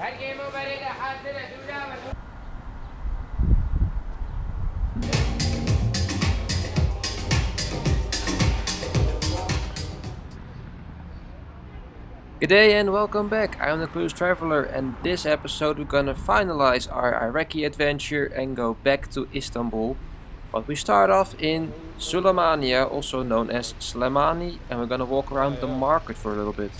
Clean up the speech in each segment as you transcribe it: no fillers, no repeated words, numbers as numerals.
Good day and welcome back. I'm the Cruise Traveler, and this episode we're gonna finalize our Iraqi adventure and go back to Istanbul. But we start off in Sulemania, also known as Slemani, and we're gonna walk around the market for a little bit.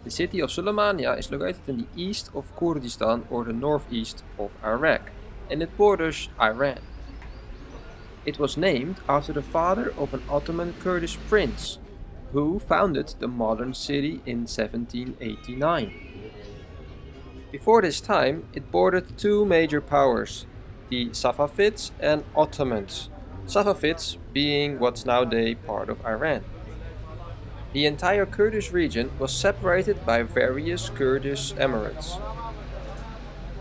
The city of Sulemania is located in the east of Kurdistan, or the northeast of Iraq, and it borders Iran. It was named after the father of an Ottoman Kurdish prince, who founded the modern city in 1789. Before this time, it bordered two major powers, the Safavids and Ottomans, Safavids being what's nowadays part of Iran. The entire Kurdish region was separated by various Kurdish emirates.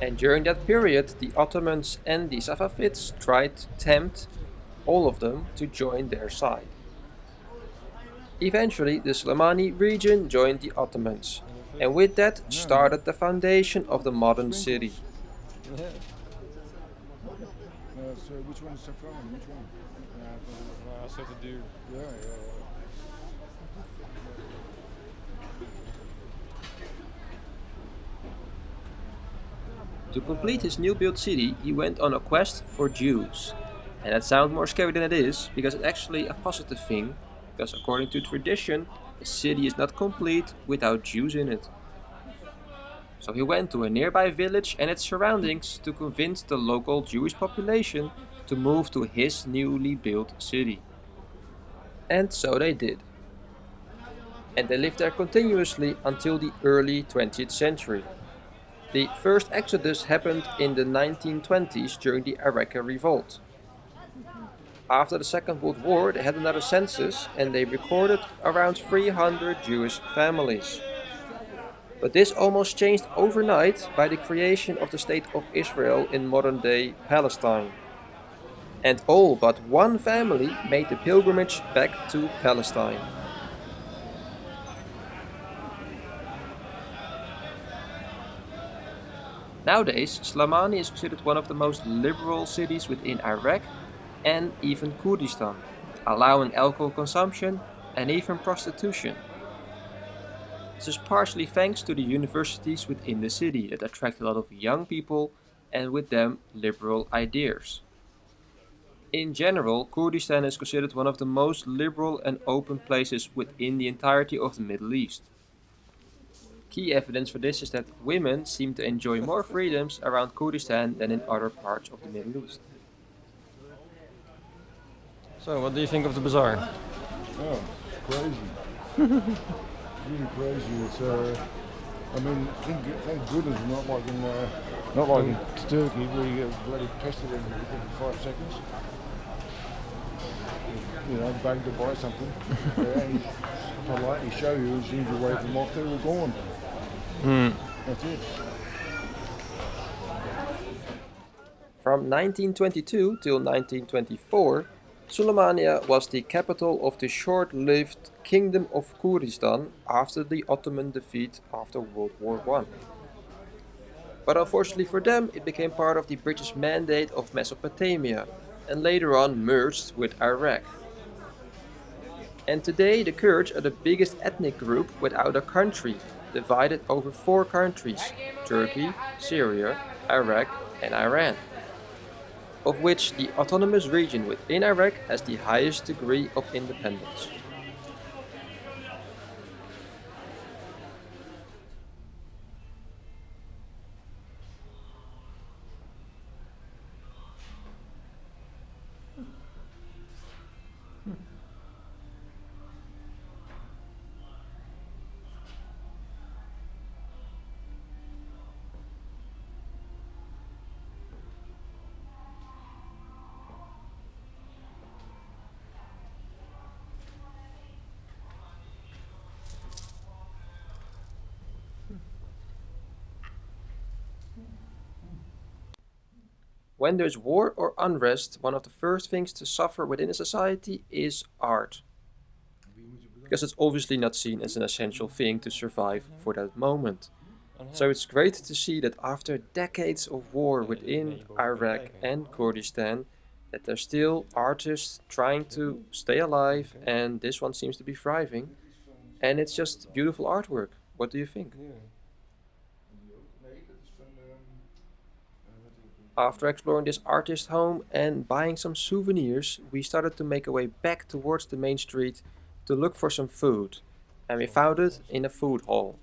And during that period, the Ottomans and the Safavids tried to tempt all of them to join their side. Eventually, the Slemani region joined the Ottomans, and with that started the foundation of the modern city. So which one is saffron? Which one? So to do. Yeah. To complete his new built city, he went on a quest for Jews. And that sounds more scary than it is, because it's actually a positive thing, because according to tradition, a city is not complete without Jews in it. So he went to a nearby village and its surroundings to convince the local Jewish population to move to his newly built city. And so they did. And they lived there continuously until the early 20th century. The first exodus happened in the 1920s during the Iraqi revolt. After the Second World War, they had another census and they recorded around 300 Jewish families. But this almost changed overnight by the creation of the State of Israel in modern-day Palestine. And all but one family made the pilgrimage back to Palestine. Nowadays, Slemani is considered one of the most liberal cities within Iraq and even Kurdistan, allowing alcohol consumption and even prostitution. This is partially thanks to the universities within the city that attract a lot of young people and with them liberal ideas. In general, Kurdistan is considered one of the most liberal and open places within the entirety of the Middle East. Key evidence for this is that women seem to enjoy more freedoms around Kurdistan than in other parts of the Middle East. So, what do you think of the bazaar? Oh, crazy. Really crazy. It's I mean, thank goodness we're not like in Turkey where you get bloody pestered every 5 seconds. You know, begging to buy something. And politely show you as soon as you wave them off, they're all gone. That's it. From 1922 till 1924, Sulemania was the capital of the short-lived Kingdom of Kurdistan after the Ottoman defeat after World War I. But unfortunately for them, it became part of the British Mandate of Mesopotamia and later on merged with Iraq. And today the Kurds are the biggest ethnic group without a country, divided over 4 countries: Turkey, Syria, Iraq and Iran, of which the autonomous region within Iraq has the highest degree of independence. When there's war or unrest, one of the first things to suffer within a society is art. because it's obviously not seen as an essential thing to survive for that moment. So it's great to see that after decades of war within Iraq and Kurdistan, that there's still artists trying to stay alive, and this one seems to be thriving, and it's just beautiful artwork. What do you think? After exploring this artist home and buying some souvenirs, we started to make our way back towards the main street to look for some food, and we found it in a food hall.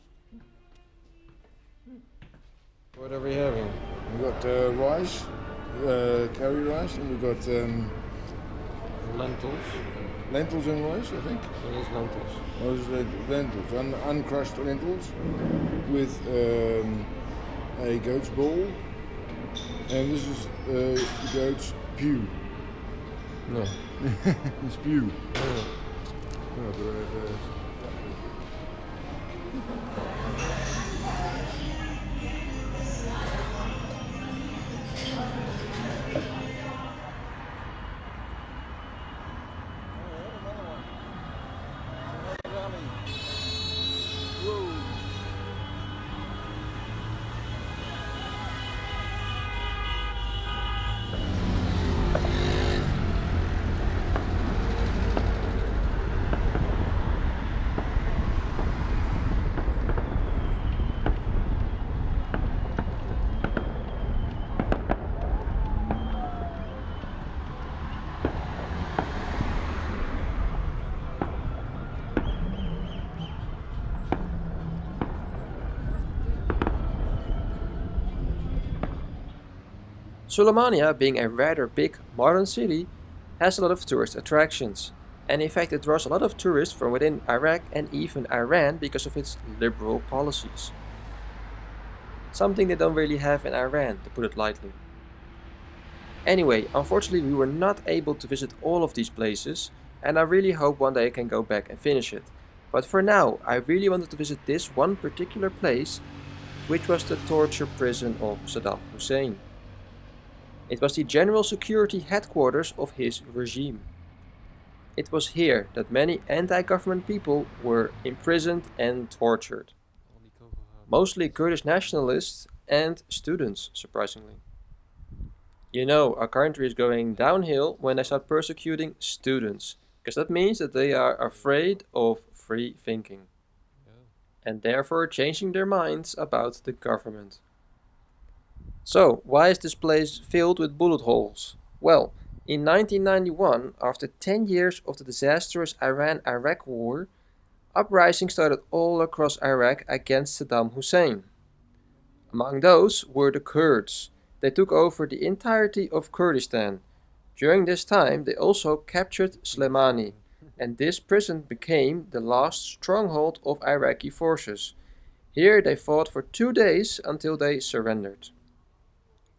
What are we having? We've got rice, curry rice, and we've got Lentils. lentils and rice, I think. What is lentils? Those are lentils, uncrushed lentils with a goat's ball, and this is goat's pew. No. It's pew. Oh. Yeah, but, Sulemania, being a rather big modern city, has a lot of tourist attractions, and in fact it draws a lot of tourists from within Iraq and even Iran because of its liberal policies. Something they don't really have in Iran, to put it lightly. Anyway, unfortunately we were not able to visit all of these places, and I really hope one day I can go back and finish it. But for now, I really wanted to visit this one particular place, which was the torture prison of Saddam Hussein. It was the general security headquarters of his regime. It was here that many anti-government people were imprisoned and tortured. Mostly Kurdish nationalists and students, surprisingly. You know, our country is going downhill when they start persecuting students, because that means that they are afraid of free thinking, and therefore changing their minds about the government. So, why is this place filled with bullet holes? Well, in 1991, after 10 years of the disastrous Iran-Iraq war, uprisings started all across Iraq against Saddam Hussein. Among those were the Kurds. They took over the entirety of Kurdistan. During this time, they also captured Slemani, and this prison became the last stronghold of Iraqi forces. Here they fought for 2 days until they surrendered.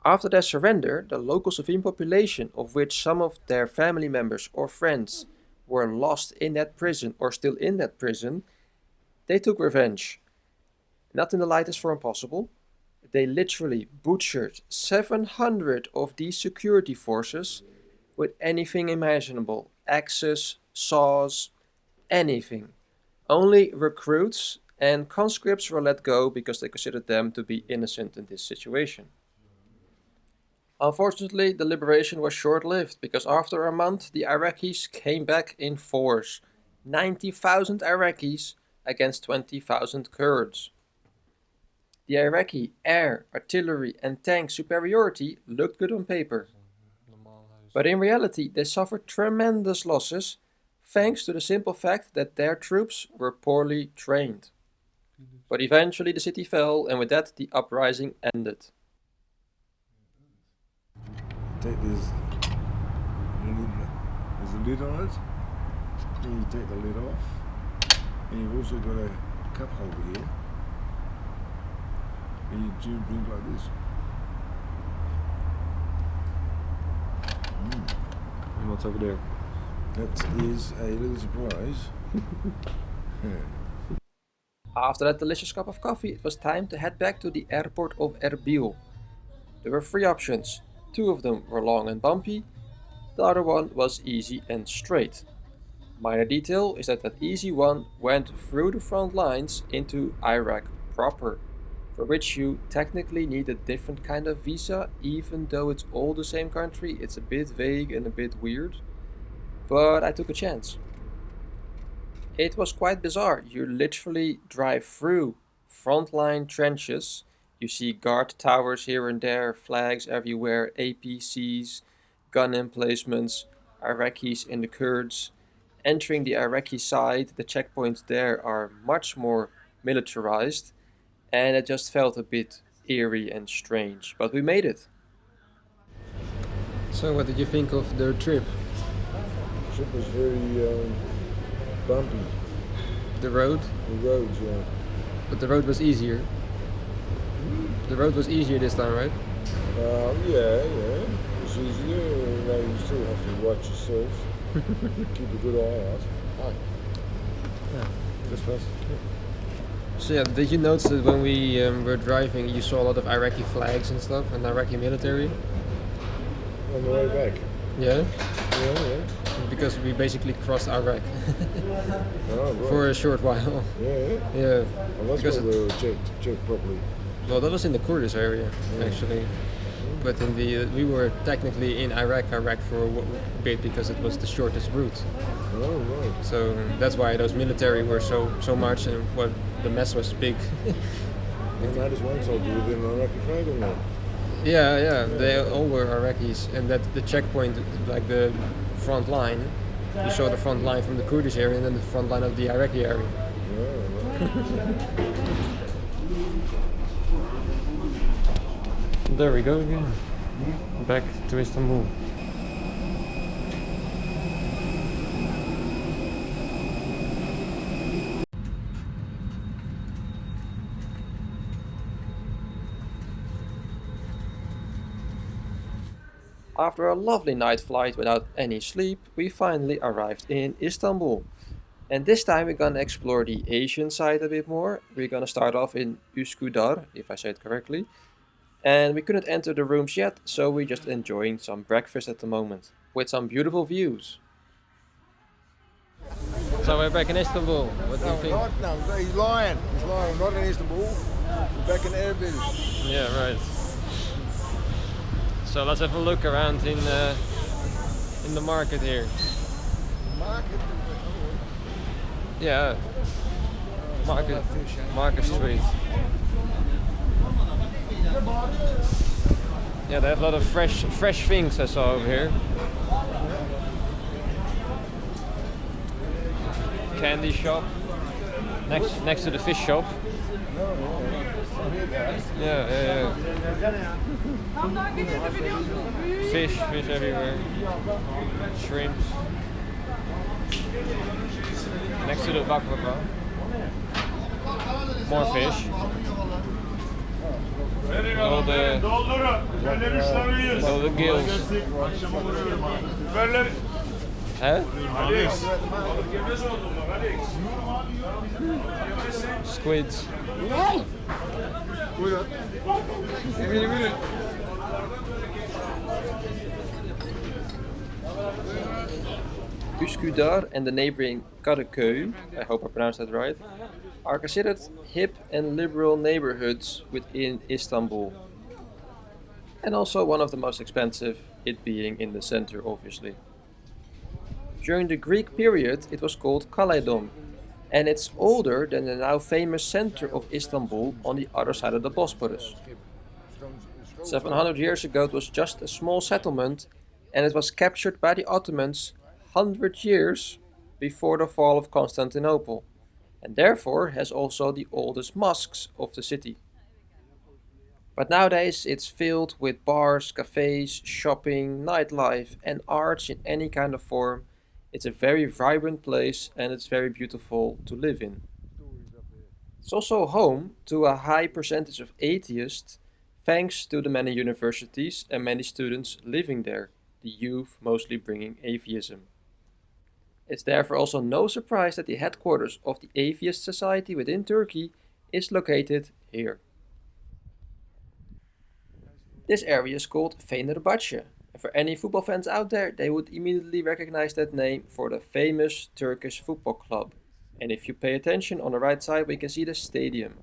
After their surrender, the local civilian population, of which some of their family members or friends were lost in that prison or still in that prison, they took revenge. Not in the lightest form possible. They literally butchered 700 of these security forces with anything imaginable. Axes, saws, anything. Only recruits and conscripts were let go because they considered them to be innocent in this situation. Unfortunately, the liberation was short-lived because after a month the Iraqis came back in force. 90,000 Iraqis against 20,000 Kurds. The Iraqi air, artillery and tank superiority looked good on paper. But in reality they suffered tremendous losses thanks to the simple fact that their troops were poorly trained. But eventually the city fell, and with that the uprising ended. take this lid, there's a lid on it, then you take the lid off, and you've also got a cup holder here, and you do drink like this. And what's over there? That is a little surprise. After that delicious cup of coffee, it was time to head back to the airport of Erbil. There were 3 options. 2 of them were long and bumpy, the other one was easy and straight. Minor detail is that easy one went through the front lines into Iraq proper, for which you technically need a different kind of visa, even though it's all the same country. It's a bit vague and a bit weird, but I took a chance. It was quite bizarre. You literally drive through frontline trenches. You see guard towers here and there, flags everywhere, APCs, gun emplacements, Iraqis and the Kurds. Entering the Iraqi side, the checkpoints there are much more militarized, and it just felt a bit eerie and strange. But we made it. So, what did you think of the trip? The trip was very bumpy. The road? The roads, yeah. But the road was easier. The road was easier this time, right? Yeah. It's easier. You still have to watch yourself. Keep a good eye out. Yeah, just fast. So yeah, did you notice that when we were driving, you saw a lot of Iraqi flags and stuff, and Iraqi military? On the way back. Yeah? Yeah. Because we basically crossed Iraq Oh, right. for a short while. Yeah. Yeah. And that's Because why they were checked properly. Well, that was in the Kurdish area, actually. But in the we were technically in Iraq for a bit because it was the shortest route. Oh, right. So that's why those military were so much, and what the mess was big. And that is one soldier with an Iraqi flag on there. Yeah, they all were Iraqis, and that the checkpoint, like the front line, you saw the front line from the Kurdish area and then the front line of the Iraqi area. Yeah, right. There we go again. Back to Istanbul. After a lovely night flight without any sleep, we finally arrived in Istanbul. And this time we're gonna explore the Asian side a bit more. We're gonna start off in Üsküdar, if I say it correctly. And we couldn't enter the rooms yet, so we're just enjoying some breakfast at the moment, with some beautiful views. So we're back in Istanbul. What do you think? No, he's lying. He's lying. Not in Istanbul. We're back in Erbil. Yeah, right. So let's have a look around in the market here. Market. Yeah, Market Street. Yeah, they have a lot of fresh things I saw over here. Candy shop next to the fish shop. Yeah. Fish everywhere. Shrimps. Next to the baklava. More fish. All the gills. Huh? Squids. Üsküdar and the neighboring Kadiköy, I hope I pronounced that right, are considered hip and liberal neighborhoods within Istanbul. And also one of the most expensive, it being in the center obviously. During the Greek period it was called Caledon, and it's older than the now famous center of Istanbul on the other side of the Bosporus. 700 years ago it was just a small settlement, and it was captured by the Ottomans 100 years before the fall of Constantinople, and therefore has also the oldest mosques of the city. But nowadays it's filled with bars, cafes, shopping, nightlife and arts in any kind of form. It's a very vibrant place and it's very beautiful to live in. It's also home to a high percentage of atheists thanks to the many universities and many students living there, the youth mostly bringing atheism. It's therefore also no surprise that the headquarters of the Atheist Society within Turkey is located here. This area is called Fenerbahce, And for any football fans out there, they would immediately recognize that name for the famous Turkish football club. And if you pay attention on the right side, we can see the stadium.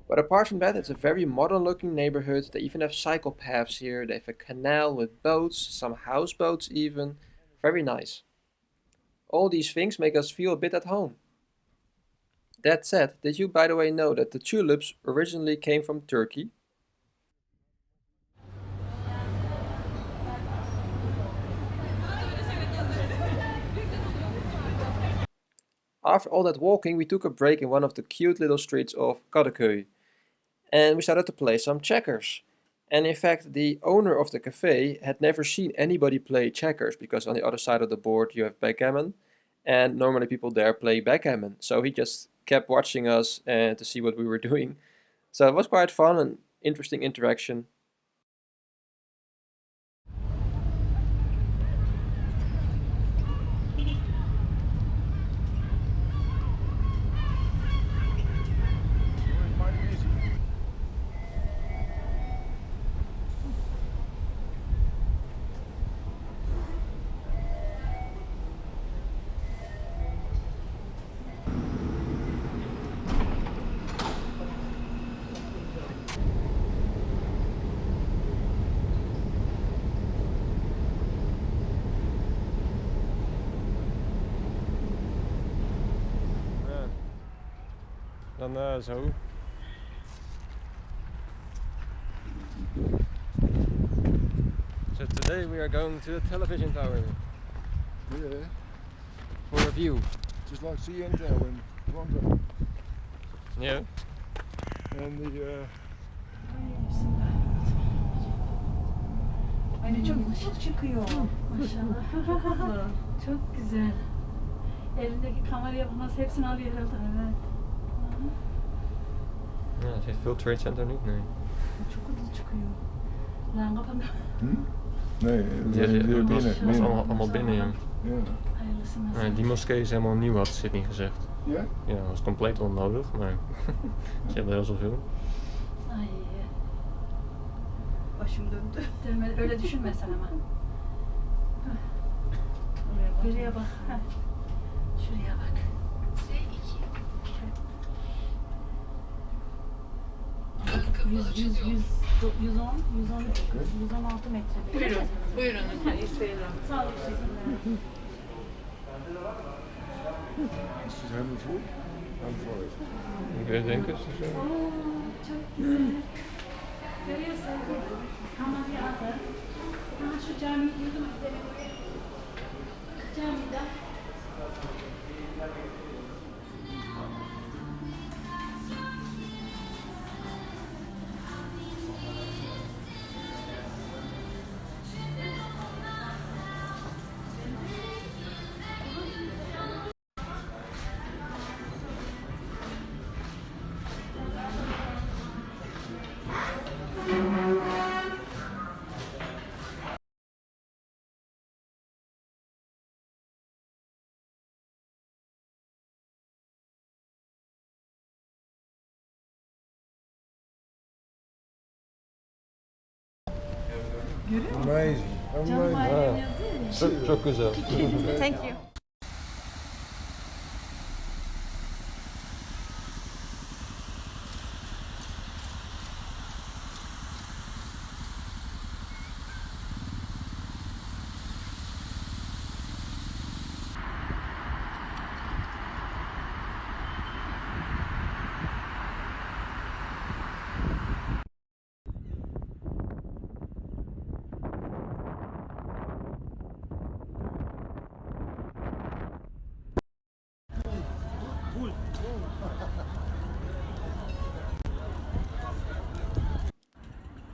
But apart from that, it's a very modern looking neighborhood. They even have cycle paths here. They have a canal with boats, some houseboats even. Very nice. All these things make us feel a bit at home. That said, did you by the way know that the tulips originally came from Turkey? After all that walking, we took a break in one of the cute little streets of Kadiköy. And we started to play some checkers. And in fact, the owner of the cafe had never seen anybody play checkers, because on the other side of the board you have backgammon, and normally people there play backgammon. So he just kept watching us and to see what we were doing. So it was quite fun and interesting interaction. Dan zo. So today we are going to the television tower Yeah, for a view. just like CN Tower in Toronto. Yeah. And the Hani çok ışık çıkıyor. Maşallah. Çok hızlı. Çok güzel. Elindeki kameraya nasıl hepsini alıyor herhalde. Evet. Ja, het heeft veel Trade Center niet, nee. Çok hızlı çıkıyor. Lan kapandı. nee, Dat was binnen. allemaal binnen, ja. Ja. Hayırlısı nasıl? Nee, die moskee is helemaal nieuw, had Sydney gezegd. Ja? Ja, dat was compleet onnodig, maar ze hebben heel zoveel. Ay. Başım döndü. Dönme, öyle düşünmesen ama. Buraya bak. Heh. Şuraya bak. 116 metre. Buyurun. Buyurun. Hadi selam. Sağ olun. Is het helemaal vol? I'm for it. Ik weet denken. Çok güzel. Görüyorsun. Kamerayı aldı. Ha şu camiyi yürüdüm. Camide. Amazing. Canım Amazing. ailem yazıyor ya. Çok güzel. Thank you.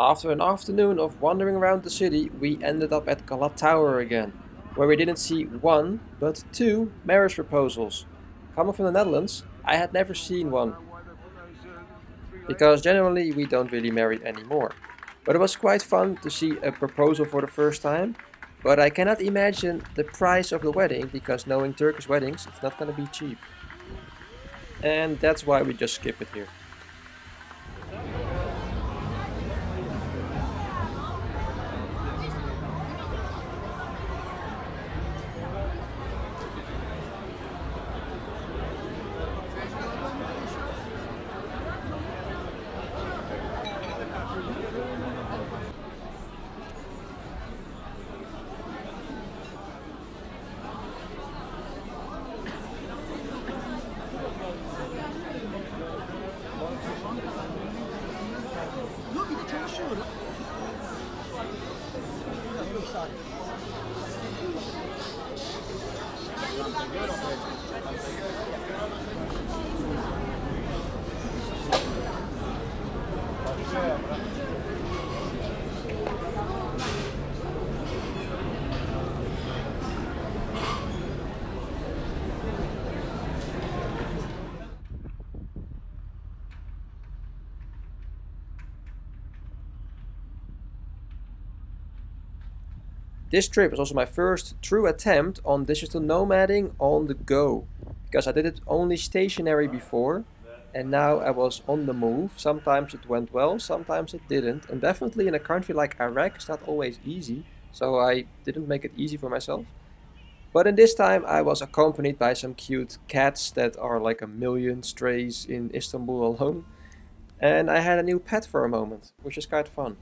After an afternoon of wandering around the city, we ended up at Galat Tower again, where we didn't see one, but two marriage proposals. Coming from the Netherlands, I had never seen one, because generally we don't really marry anymore. But it was quite fun to see a proposal for the first time, but I cannot imagine the price of the wedding, because knowing Turkish weddings, it's not gonna be cheap. And that's why we just skip it here. This trip was also my first true attempt on digital nomading on the go, because I did it only stationary before, and now I was on the move. Sometimes it went well, sometimes it didn't, and definitely in a country like Iraq it's not always easy, so I didn't make it easy for myself. But in this time I was accompanied by some cute cats that are like a million strays in Istanbul alone, and I had a new pet for a moment, which is quite fun.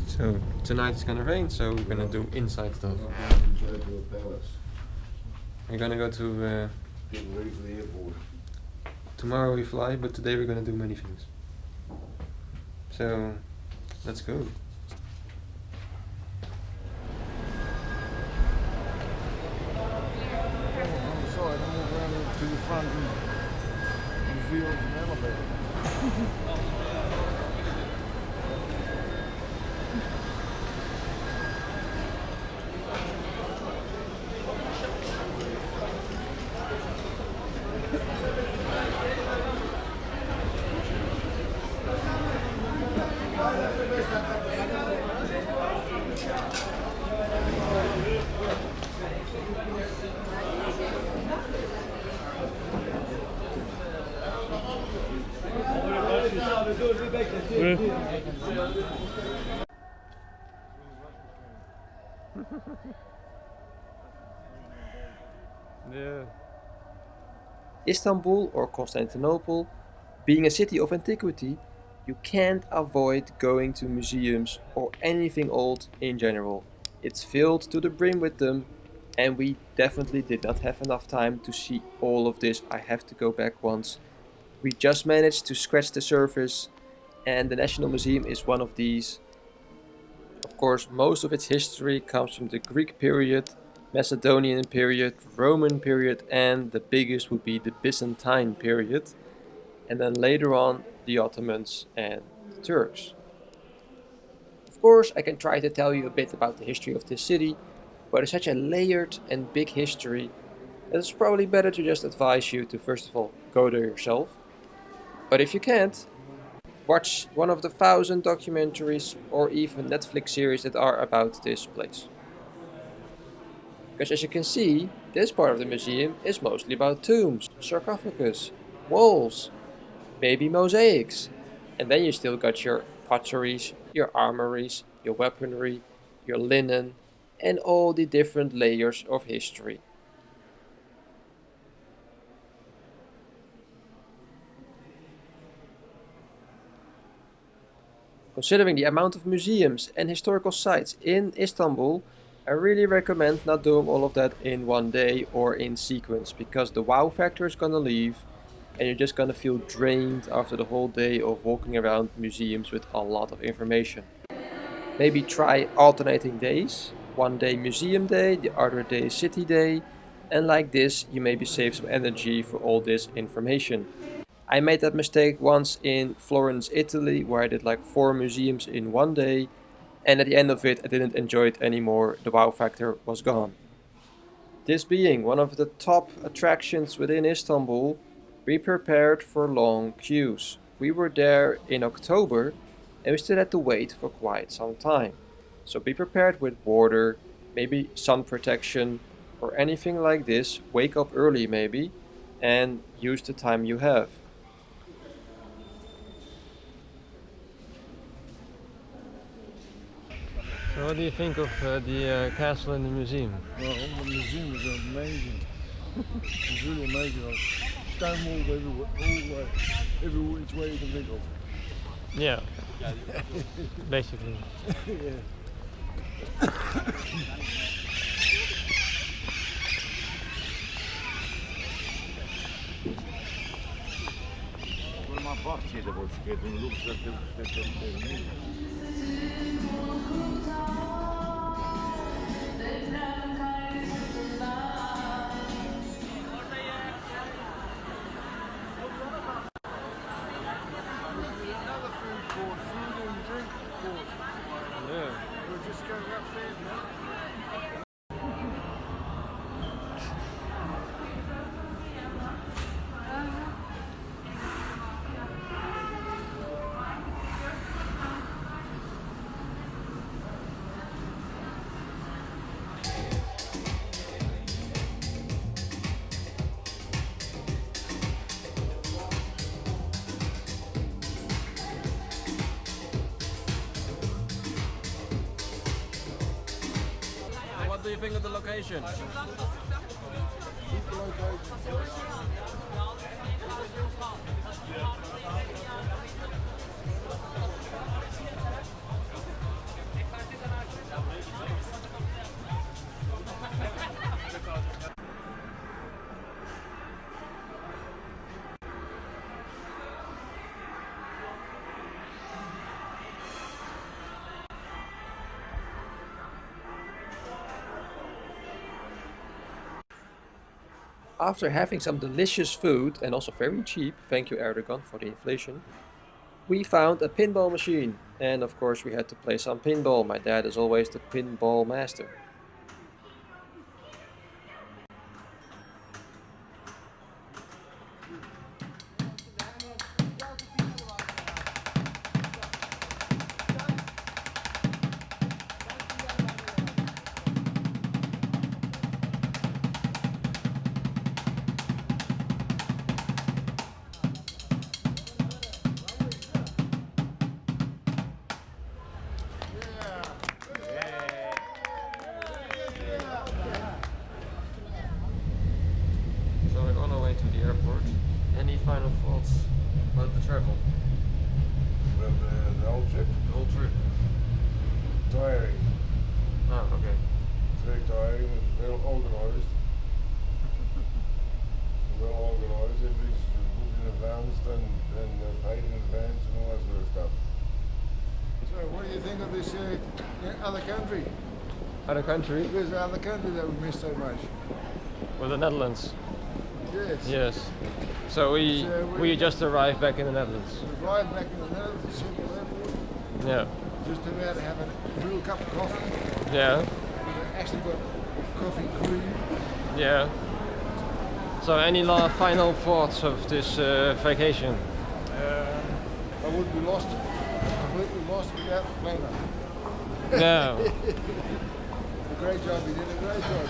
So tonight it's gonna rain, so we're gonna do inside stuff. Inside to a palace. We're gonna go to Getting ready for the airport. tomorrow we fly, but today we're gonna do many things. So let's go. On the side, and walk around to the front and reveal an elevator. Yeah. Istanbul or Constantinople, being a city of antiquity, you can't avoid going to museums or anything old in general. It's filled to the brim with them, and we definitely did not have enough time to see all of this. I have to go back once. We just managed to scratch the surface, and the National Museum is one of these. Of course, most of its history comes from the Greek period, Macedonian period, Roman period, and the biggest would be the Byzantine period, and then later on the Ottomans and the Turks. Of course, I can try to tell you a bit about the history of this city, but it's such a layered and big history that it's probably better to just advise you to first of all go there yourself. But if you can't, watch one of the 1,000 documentaries or even Netflix series that are about this place. Because as you can see, this part of the museum is mostly about tombs, sarcophagus, walls, maybe mosaics. And then you still got your potteries, your armories, your weaponry, your linen, and all the different layers of history. Considering the amount of museums and historical sites in Istanbul, I really recommend not doing all of that in one day or in sequence, because the wow factor is gonna leave and you're just gonna feel drained after the whole day of walking around museums with a lot of information. Maybe try alternating days, one day museum day, the other day city day, and like this you maybe save some energy for all this information. I made that mistake once in Florence, Italy, where I did like 4 museums in one day, and at the end of it I didn't enjoy it anymore, the wow factor was gone. This being one of the top attractions within Istanbul, be prepared for long queues. We were there in October and we still had to wait for quite some time. So be prepared with water, maybe sun protection or anything like this. Wake up early maybe and use the time you have. So what do you think of the castle and the museum? Well, the museum is amazing. It's really amazing. Stone walls everywhere, all way, every which way you can think of. Yeah. Basically. Yeah. Well, my bahçeye de boş geldin. Looks like they're do you think of the location? Super location. After having some delicious food and also very cheap, thank you Erdogan for the inflation, we found a pinball machine. And of course we had to play some pinball. My dad is always the pinball master. So we're on our way to the airport. Any final thoughts about the travel? Well, the whole trip, The whole trip? tiring. Oh, okay. It's very tiring. It's well organised. Well organised. Everything's booked in advance and paid in advance and all that sort of stuff. So, what do you think of this other country? Other country? There's another country that we miss so much. Well, the Netherlands. Yes. Yes. So we just arrived back in the Netherlands. We arrived back in the Netherlands at Schiphol Airport. Yeah. Just about to have a real cup of coffee. Yeah. We actually got coffee cream. Yeah. So any final thoughts of this vacation? I would be lost, completely lost without the planner. No. A great job, you did a great job.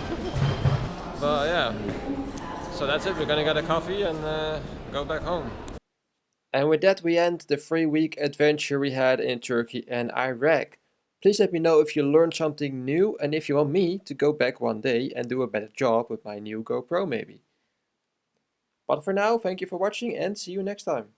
But yeah. So that's it. We're gonna get a coffee and go back home. And with that we end the 3-week adventure we had in Turkey and Iraq. Please let me know if you learned something new and if you want me to go back one day and do a better job with my new GoPro maybe. But for now, thank you for watching and see you next time.